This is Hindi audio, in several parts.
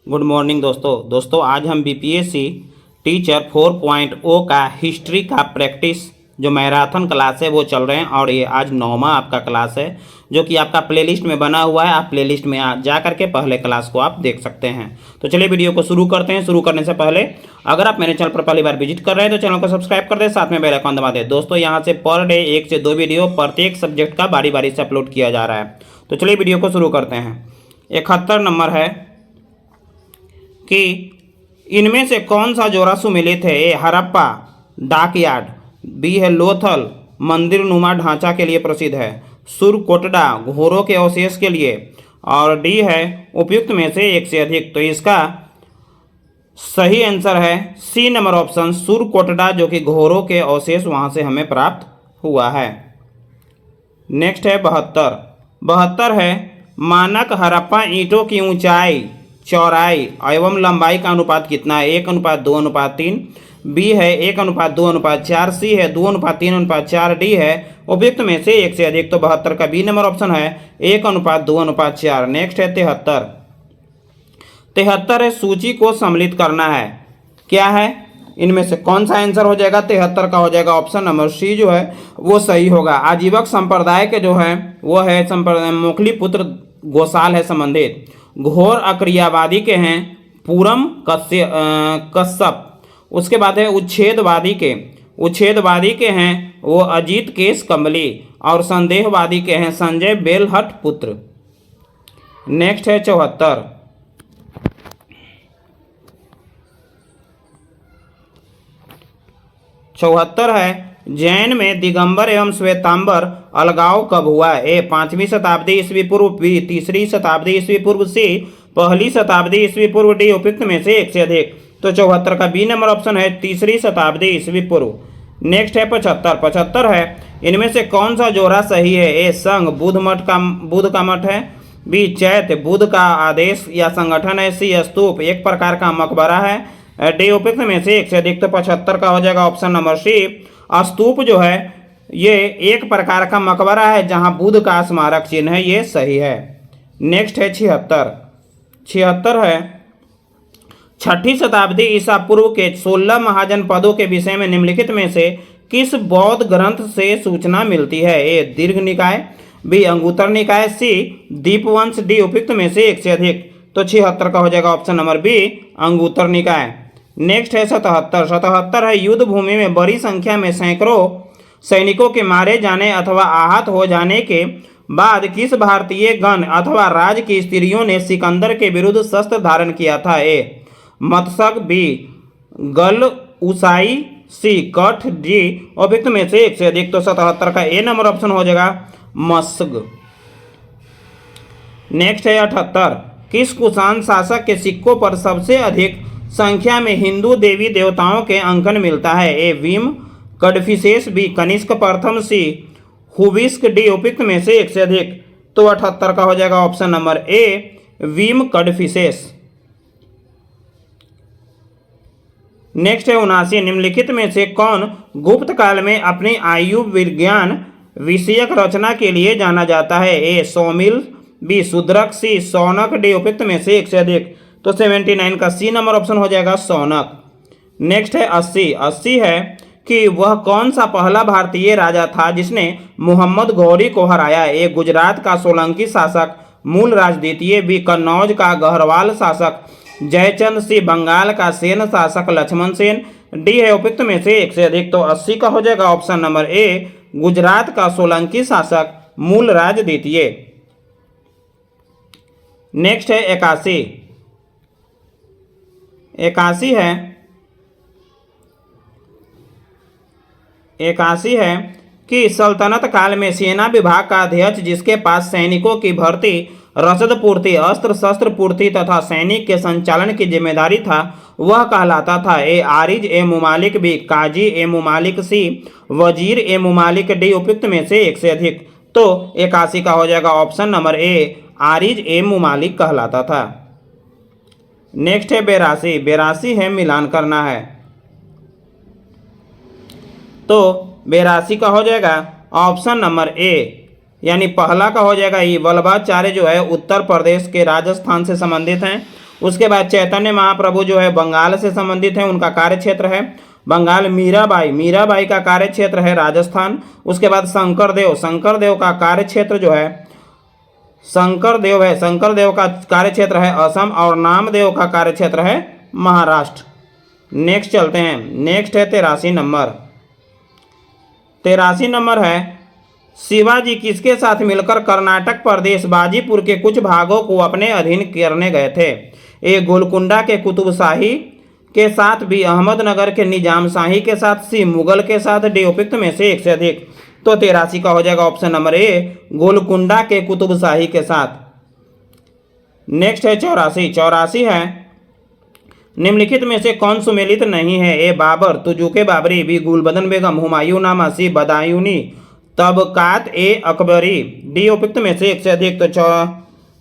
गुड मॉर्निंग दोस्तों आज हम बीपीएससी टीचर 4.0 का हिस्ट्री का प्रैक्टिस जो मैराथन क्लास है वो चल रहे हैं और ये आज 9वां आपका क्लास है जो कि आपका प्लेलिस्ट में बना हुआ है। आप प्लेलिस्ट में जा करके पहले क्लास को आप देख सकते हैं। तो चलिए वीडियो को शुरू करते हैं। शुरू करने से पहले अगर आप मेरे चैनल पर पहली बार विजिट कर रहे हैं तो चैनल को सब्सक्राइब कर दें, साथ में बेल आइकन दबा दें। दोस्तों यहाँ से पर डे 1 से 2 वीडियो प्रत्येक सब्जेक्ट का बारी बारी से अपलोड किया जा रहा है। तो चलिए वीडियो को शुरू करते हैं। 71 नंबर है कि इनमें से कौन सा जोड़ा सुमेलित है? ए हड़प्पा डाकयार्ड, बी है लोथल मंदिर नुमा ढांचा के लिए प्रसिद्ध है, सुरकोटडा घोड़ों के अवशेष के लिए, और डी है उपयुक्त में से एक से अधिक। तो इसका सही आंसर है सी नंबर ऑप्शन सुरकोटडा, जो कि घोड़ों के अवशेष वहां से हमें प्राप्त हुआ है। नेक्स्ट है 72 है मानक हड़प्पा ईंटों की ऊंचाई चौड़ाई एवं लंबाई का अनुपात कितना है? 1:2:3, बी है 1:2:4, सी है 2:3:4, डी है उपयुक्त में से एक से अधिक। तो 72 का बी नंबर ऑप्शन है 1:2:4। नेक्स्ट है 73 है सूची को सम्मिलित करना है। क्या है? इनमें से कौन सा आंसर हो जाएगा? 73 का हो जाएगा ऑप्शन नंबर सी जो है वो सही होगा। आजीवक संप्रदाय के जो है वो है संप्रदाय मोखली पुत्र गोसाल है संबंधित। घोर अक्रियावादी के हैं पूरम कश्यप। उसके बाद है उच्छेदवादी के हैं वो अजीत केश कमली, और संदेहवादी के हैं संजय बेलहट पुत्र। नेक्स्ट है 74 है जैन में दिगंबर एवं श्वेतांबर अलगाव कब हुआ? ए 5वीं शताब्दी ईस्वी पूर्व, बी 3री शताब्दी ईस्वी पूर्व, सी 1ली शताब्दी ईस्वी पूर्व, डी उपयुक्त में से एक से अधिक। तो 74 का बी नंबर ऑप्शन है 3री शताब्दी ईस्वी पूर्व। नेक्स्ट है 75 है इनमें से कौन सा जोड़ा सही है? ए संघ बुद्ध का मठ है, बी चैत्य बुद्ध का आदेश या संगठन है, सी स्तूप एक प्रकार का मकबरा है, डी उपयुक्त में से एक से अधिक। तो 75 का हो जाएगा ऑप्शन नंबर सी। स्तूप जो है ये एक प्रकार का मकबरा है जहां बुद्ध का स्मारक चिन्ह है, ये सही है। नेक्स्ट है 76 है 6ठी शताब्दी ईसा पूर्व के 16 महाजनपदों के विषय में निम्नलिखित में से किस बौद्ध ग्रंथ से सूचना मिलती है? ए दीर्घ निकाय, बी अंगुत्तर निकाय, सी दीपवंश, डी उपयुक्त में से एक से अधिक। तो 76 का हो जाएगा ऑप्शन नंबर बी अंगुत्तर निकाय। नेक्स्ट है 77 है युद्ध भूमि में बड़ी संख्या में सैकड़ों सैनिकों के मारे जाने अथवा आहत हो जाने के बाद किस भारतीय गण अथवा राज्य की स्त्रियों ने सिकंदर के विरुद्ध शस्त्र धारण किया था? ए मत्सक, बी गल उसाई, सी कठ, डी उपयुक्त में से एक से अधिक। तो 77 का ए नंबर ऑप्शन हो जाएगा मत्सक। नेक्स्ट है 78 किस कुषाण शासक के सिक्कों पर सबसे अधिक संख्या में हिंदू देवी देवताओं के अंकन मिलता है? ए भीम कड़फिसेस, बी कनिष्क प्रथम, सी हुबिस्क, डी उपयुक्त में से एक से अधिक। तो 78 का हो जाएगा option number A Bhim Kadphises. Next है 79 निम्नलिखित में से कौन गुप्त काल में अपनी आयु विज्ञान विषयक रचना के लिए जाना जाता है? ए सौमिल, बी शूद्रक, सी शौनक, डी उपयुक्त में से एक से अधिक। तो 79 का सी नंबर ऑप्शन हो जाएगा शौनक। नेक्स्ट है 80 है कि वह कौन सा पहला भारतीय राजा था जिसने मोहम्मद गौरी को हराया? ए गुजरात का सोलंकी शासक मूलराज द्वितीय, बी कन्नौज का गहरवाल शासक जयचंद, सी बंगाल का सेन शासक लक्ष्मण सेन, डी है उपयुक्त में से एक से अधिक। तो 80 का हो जाएगा ऑप्शन नंबर ए गुजरात का सोलंकी शासक मूलराज द्वितीय। नेक्स्ट है 81 है कि सल्तनत काल में सेना विभाग का अध्यक्ष जिसके पास सैनिकों की भर्ती, रसद पूर्ति, अस्त्र शस्त्र पूर्ति तथा सैनिक के संचालन की जिम्मेदारी था वह कहलाता था? ए आरिज ए मुमालिक, बी काजी ए मुमालिक, सी वजीर ए मुमालिक, डी उपयुक्त में से एक से अधिक। तो 81 का हो जाएगा ऑप्शन नंबर ए आरिज ए मुमालिक कहलाता था। नेक्स्ट है 82 है मिलान करना है। तो 82 का हो जाएगा ऑप्शन नंबर ए यानी पहला का हो जाएगा ये वल्लभाचार्य जो है उत्तर प्रदेश के राजस्थान से संबंधित हैं उसके बाद चैतन्य महाप्रभु जो है बंगाल से संबंधित है, उनका कार्य क्षेत्र है बंगाल। मीराबाई का कार्य क्षेत्र है राजस्थान। उसके बाद शंकरदेव का कार्य क्षेत्र जो है शंकरदेव का कार्य क्षेत्र है असम, और नामदेव का कार्य क्षेत्र है महाराष्ट्र। नेक्स्ट चलते हैं, नेक्स्ट है 83 नंबर। 83 नंबर है शिवाजी किसके साथ मिलकर कर्नाटक प्रदेश बाजीपुर के कुछ भागों को अपने अधीन करने गए थे? ए गोलकुंडा के कुतुब शाही के साथ, बी अहमदनगर के निजाम शाही के साथ, सी मुगल के साथ, डी उपयुक्त में से एक से अधिक। तो 83 का हो जाएगा ऑप्शन नंबर ए गोलकुंडा के कुतुब शाही के साथ। नेक्स्ट है 84 है निम्नलिखित में से कौन सुमेलित नहीं है? ए बाबर, तुजुके बाबरी, बी गुलबदन बेगम, हुमायूं नामा, सी बदायूनी तबकात ए अकबरी, डी उपयुक्त में से एक से अधिक। तो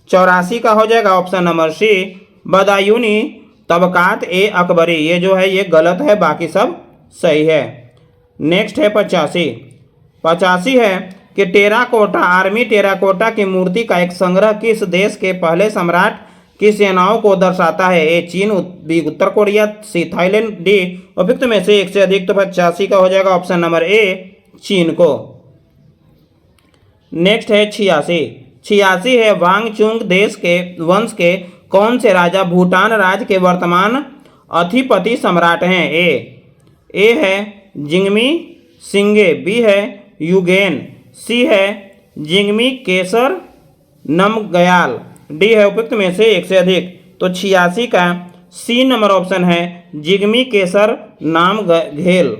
84 का हो जाएगा ऑप्शन नंबर सी बदायूनी तबकात ए अकबरी। ये जो है ये गलत है, बाकी सब सही है। नेक्स्ट है 85 है कि टेराकोटा आर्मी टेराकोटा की मूर्ति का एक संग्रह किस देश के पहले सम्राट की सेनाओं को दर्शाता है? ए चीन, बी उत्तर कोरिया, सी थाईलैंड, डी उपयुक्त में से एक से अधिक। तो 85 का हो जाएगा ऑप्शन नंबर ए चीन को। नेक्स्ट है 86 है वांगचुंग देश के वंश के कौन से राजा भूटान राज्य के वर्तमान अधिपति सम्राट हैं? ए है जिंगमी सिंगे, बी है युगेन, सी है जिंगमी केसर नमगयाल, डी है उपयुक्त में से एक से अधिक। तो 86 का सी नंबर ऑप्शन है जिंगमी केसर नामगेल।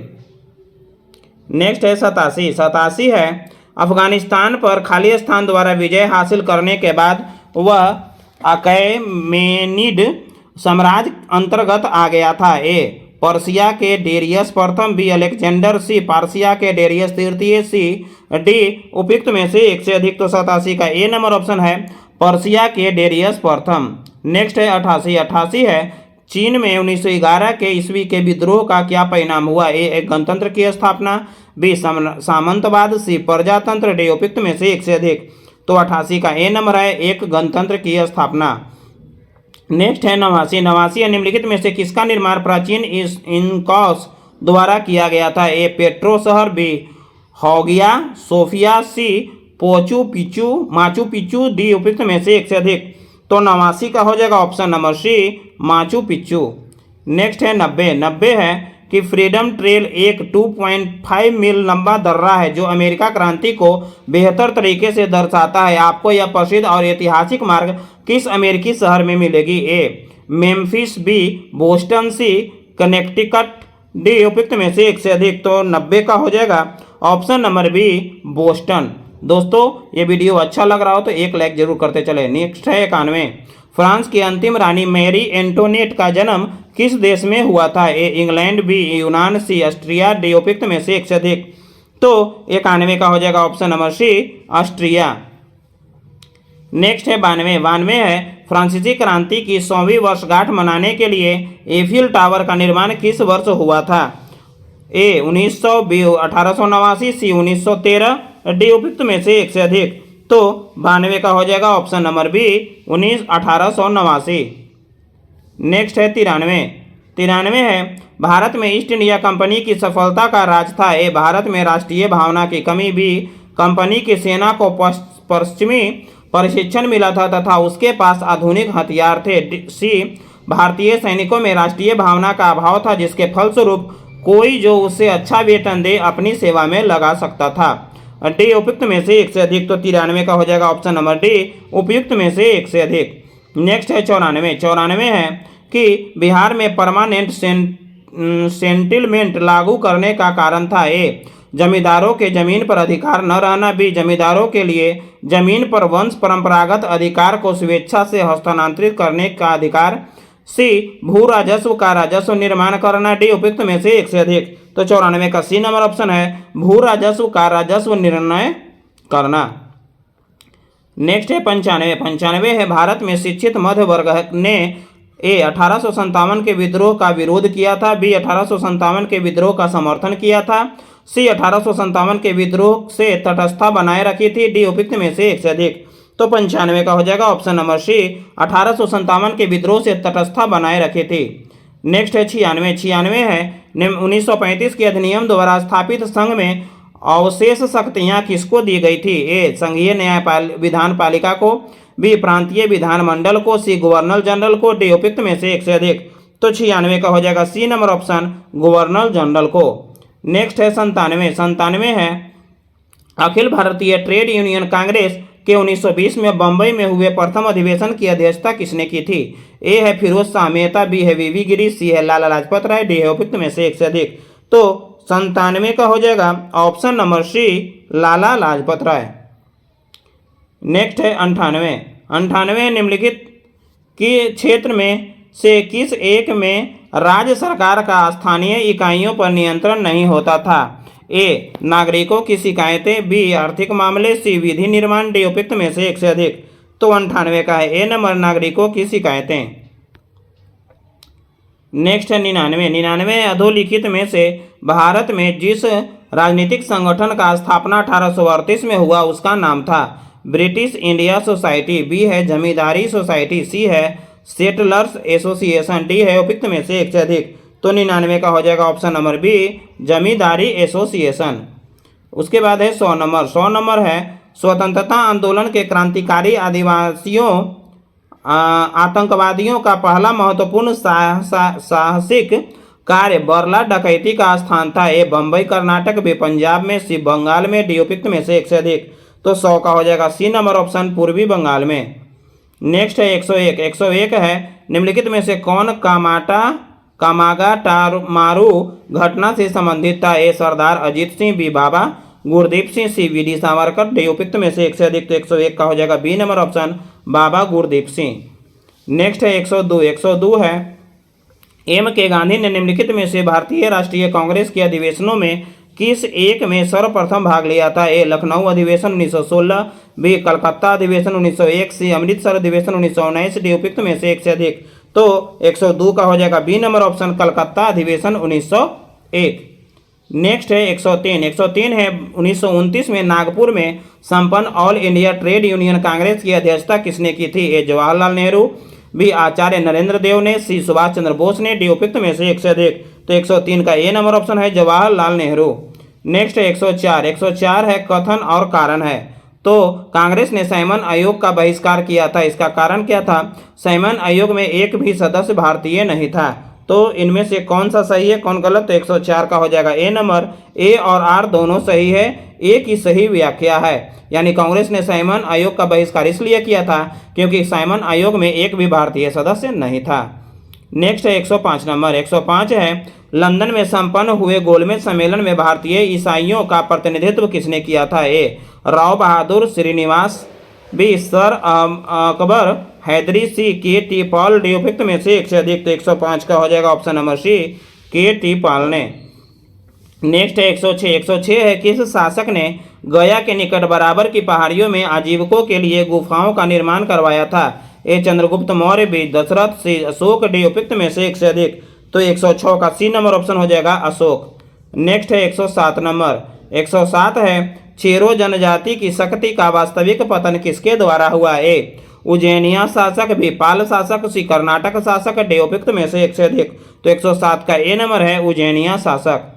नेक्स्ट है 87 है अफगानिस्तान पर खालिस्तान द्वारा विजय हासिल करने के बाद वह अकैमेनिड साम्राज्य अंतर्गत आ गया था। ए पर्सिया के डेरियस प्रथम, बी अलेक्जेंडर, सी पार्सिया के डेरियस तृतीय, सी डी उपयुक्त में से एक से अधिक। तो 87 का ए नंबर ऑप्शन है पर्सिया के डेरियस प्रथम। नेक्स्ट है 88 है चीन में 1911 के ईस्वी के विद्रोह का क्या परिणाम हुआ? ए एक गणतंत्र की स्थापना, बी सामंतवाद, सी प्रजातंत्र, डी उपयुक्त में से एक से अधिक। तो 88 का ए नंबर है एक गणतंत्र की स्थापना। नेक्स्ट है 89 निम्नलिखित में से किसका निर्माण प्राचीन इनकॉस द्वारा किया गया था? ए पेट्रो शहर, बी हौगिया सोफिया, सी माचू पिच्चू, डी उपयुक्त में से एक से अधिक। तो 89 का हो जाएगा option number C Machu Picchu. Next है 90 है कि फ्रीडम ट्रेल एक 2.5 मील लंबा दर्रा है जो अमेरिका क्रांति को बेहतर तरीके से दर्शाता है। आपको यह प्रसिद्ध और ऐतिहासिक मार्ग किस अमेरिकी शहर में मिलेगी? ए मेम्फिस, बी बोस्टन, सी कनेक्टिकट, डी उपयुक्त में से एक से अधिक। तो 90 का हो जाएगा ऑप्शन नंबर बी बोस्टन। दोस्तों ये वीडियो अच्छा लग रहा हो तो एक लाइक जरूर करते चले। नेक्स्ट है 91 फ्रांस की अंतिम रानी मैरी एंटोनेट का जन्म किस देश में हुआ था? ए इंग्लैंड, बी यूनान, सी ऑस्ट्रिया, डी उपयुक्त में से एक से अधिक। तो 91 का हो जाएगा option number C Austria. Next है 92 है फ्रांसीसी क्रांति की 100वीं वर्षगांठ मनाने के लिए एफिल टावर का निर्माण किस वर्ष हुआ था? ए 1900, बी 1889, सी 1913, डी उपयुक्त में से एक से अधिक। तो 92 का हो जाएगा ऑप्शन नंबर बी 1889। नेक्स्ट है 93 है भारत में ईस्ट इंडिया कंपनी की सफलता का राज था। ए भारत में राष्ट्रीय भावना की कमी, बी कंपनी की सेना को पश्चिमी प्रशिक्षण मिला था तथा उसके पास आधुनिक हथियार थे, सी भारतीय सैनिकों में राष्ट्रीय भावना का अभाव था जिसके फलस्वरूप कोई जो उससे अच्छा वेतन दे अपनी सेवा में लगा सकता था, डी उपयुक्त में से एक से अधिक। तो 93 का हो जाएगा ऑप्शन नंबर डी उपयुक्त में से एक से अधिक। नेक्स्ट है 94 है कि बिहार में परमानेंट सेटलमेंट लागू करने का कारण था। ए जमींदारों के जमीन पर अधिकार न रहना, बी जमींदारों के लिए जमीन पर वंश परंपरागत अधिकार को स्वेच्छा से हस्तांतरित करने का अधिकार, सी भू राजस्व का राजस्व निर्माण करना, डी उपयुक्त में से एक से अधिक। तो 94 का सी नंबर ऑप्शन है भू राजस्व का राजस्व निर्णय करना। नेक्स्ट है 95 है भारत में शिक्षित मध्य वर्ग ने ए 1857 के विद्रोह का विरोध किया था, बी 1857 के विद्रोह का समर्थन किया था, सी 1857 के विद्रोह से तटस्थता बनाए रखी थी, डी उपयुक्त में से एक से अधिक। तो 95 का हो जाएगा ऑप्शन नंबर सी। 1857 के विद्रोह से तटस्थता बनाए रखे थे। नेक्स्ट है 96। 96 है 1935 के अधिनियम द्वारा स्थापित संघ में अवशेष शक्तियां किसको दी गई थी? ए संघीय विधान पालिका को, बी प्रांतीय विधानमंडल को, सी गवर्नर जनरल को, डी उपयुक्त में से एक से अधिक। तो 96 का हो जाएगा C number option governor general को। नेक्स्ट है 97। 97 है अखिल भारतीय ट्रेड यूनियन कांग्रेस के 1920 में बंबई में हुए प्रथम अधिवेशन की अध्यक्षता किसने की थी? ए है फिरोज शाह मेहता, बी है वीवी गिरी, सी है लाला लाजपत राय, डी है उपयुक्त में से एक से अधिक। तो 97 का हो जाएगा ऑप्शन नंबर सी लाला लाजपत राय। नेक्स्ट है 98। 98 निम्नलिखित के क्षेत्र में से किस एक में राज्य सरकार का स्थानीय इकाइयों पर नियंत्रण नहीं होता था? ए नागरिकों की शिकायतें, बी आर्थिक मामले, सी विधि निर्माण, डी उपयुक्त में से एक से अधिक। तो 98 का है ए नंबर नागरिकों की शिकायतें। नेक्स्ट है 99। 99 अधोलिखित में से भारत में जिस राजनीतिक संगठन का स्थापना 1838 में हुआ उसका नाम था? ब्रिटिश इंडिया सोसाइटी, बी है जमींदारी सोसाइटी, सी है सेटलर्स एसोसिएशन, डी है उपयुक्त में से एक से अधिक। तो 99 का हो जाएगा ऑप्शन नंबर बी जमींदारी एसोसिएशन। उसके बाद है 100 नंबर। 100 नंबर है स्वतंत्रता आंदोलन के क्रांतिकारी आदिवासियों आतंकवादियों का पहला महत्वपूर्ण साहसिक कार्य बरला डकैती का स्थान था? ए बंबई कर्नाटक, बी पंजाब में, सी बंगाल में, डी उपयुक्त में से एक से अधिक। तो 100 का हो जाएगा सी नंबर ऑप्शन पूर्वी बंगाल में। नेक्स्ट है 101। 101 है निम्नलिखित में से कौन कामागाटामारू घटना से संबंधित था? A Sardar Ajit Singh, B Baba Gurdeep Singh, C V D Savarkar, D उपयुक्त में से एक से अधिक। तो 101 का हो जाएगा बी नंबर ऑप्शन बाबा गुरदीप सिंह। नेक्स्ट है 102। 102 है एम के गांधी ने निम्नलिखित में से भारतीय राष्ट्रीय कांग्रेस के अधिवेशनों में किस एक में सर्वप्रथम भाग लिया था? ए लखनऊ अधिवेशन 1916, बी कलकत्ता अधिवेशन 1901, सी अमृतसर अधिवेशन 1919, डी उपयुक्त में से एक से अधिक। तो 102 का हो जाएगा बी नंबर ऑप्शन कलकत्ता अधिवेशन 1901। नेक्स्ट है 103। 103 है 1929 में नागपुर में संपन्न all India trade union Congress की अध्यक्षता किसने की थी? ए जवाहरलाल नेहरू, बी आचार्य नरेंद्र देव ने, सी सुभाष चंद्र बोस ने, डी उपयुक्त में से एक से अधिक। तो 103 का ए नंबर ऑप्शन है जवाहरलाल नेहरू। नेक्स्ट है 104। 104 है कथन और कारण है। तो कांग्रेस ने साइमन आयोग का बहिष्कार किया था, इसका कारण क्या था? साइमन आयोग में एक भी सदस्य भारतीय नहीं था। तो इनमें से कौन सा सही है कौन गलत? तो 104 का हो जाएगा ए नंबर। ए और आर दोनों सही है, ए की सही व्याख्या है। यानी कांग्रेस ने साइमन आयोग का बहिष्कार इसलिए किया था क्योंकि साइमन आयोग में एक भी भारतीय सदस्य नहीं था। नेक्स्ट है 105 नंबर। 105 है लंदन में संपन्न हुए गोलमेज सम्मेलन में भारतीय ईसाइयों का प्रतिनिधित्व किसने किया था? ए राव बहादुर श्रीनिवास, बी सर अकबर हैदरी, सी के टी पॉल, डी उपयुक्त में से एक से अधिक। तो 105 का हो जाएगा ऑप्शन नंबर सी के टी पॉल ने। नेक्स्ट है 106। 106 है किस शासक ने गया के निकट बराबर की पहाड़ियों में आजीविकों के लिए गुफाओं का निर्माण करवाया था? ए चंद्रगुप्त मौर्य, बी दशरथ, सी अशोक, डी उपयुक्त में से एक से अधिक। तो 106 का सी नंबर ऑप्शन हो जाएगा अशोक। नेक्स्ट है 107 नंबर। 107 है चेरो जनजाति की शक्ति का वास्तविक पतन किसके द्वारा हुआ? ए उज्जैनिया शासक, बी पाल शासक, सी कर्नाटक शासक, डी उपयुक्त में से एक से अधिक। तो 107 का ए नंबर है उज्जैनिया शासक।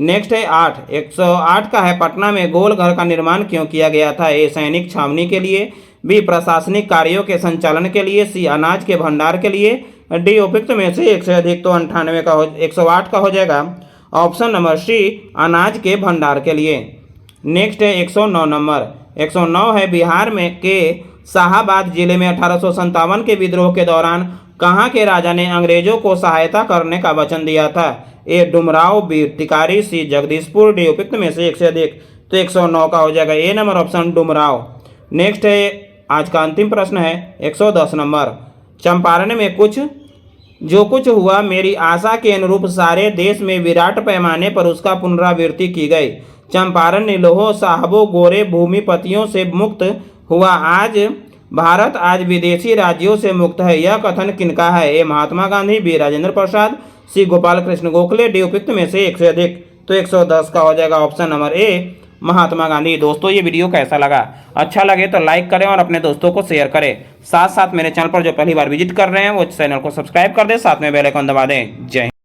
नेक्स्ट है 8। 108 का है पटना में गोल घर का निर्माण क्यों किया गया था? ए सैनिक छावनी के लिए, बी प्रशासनिक कार्यों के संचालन के लिए, सी अनाज के भंडार के लिए, डी उपयुक्त में से एक से अधिक। तो 98 का 108 का हो जाएगा ऑप्शन नंबर सी अनाज के भंडार के लिए। नेक्स्ट है 109 नंबर। 109 है बिहार में के शाहाबाद जिले में 1857 के विद्रोह के दौरान कहाँ के राजा ने अंग्रेजों को सहायता करने का वचन दिया था? ए डुमराव, बी टिकारी, सी जगदीशपुर, डी उपयुक्त में से एक से अधिक। तो 109 का हो जाएगा ए नंबर ऑप्शन डुमराव। नेक्स्ट है आज का अंतिम प्रश्न है 110 नंबर। चंपारण में जो कुछ हुआ मेरी आशा के अनुरूप सारे देश में विराट पैमाने पर उसका पुनरावृत्ति की गई। चंपारण निलोह साहबों गोरे भूमिपतियों से मुक्त हुआ। भारत आज विदेशी राज्यों से मुक्त है। यह कथन किनका है? ए महात्मा गांधी, बी राजेंद्र प्रसाद, सी गोपाल कृष्ण गोखले, डी उपयुक्त में से एक से अधिक। तो 110 का हो जाएगा ऑप्शन नंबर ए महात्मा गांधी। दोस्तों ये वीडियो कैसा लगा? अच्छा लगे तो लाइक करें और अपने दोस्तों को शेयर करें। साथ साथ मेरे चैनल पर जो पहली बार विजिट कर रहे हैं वो चैनल को सब्सक्राइब कर दें, साथ में बेल आइकन दबा दें। जय हिंद।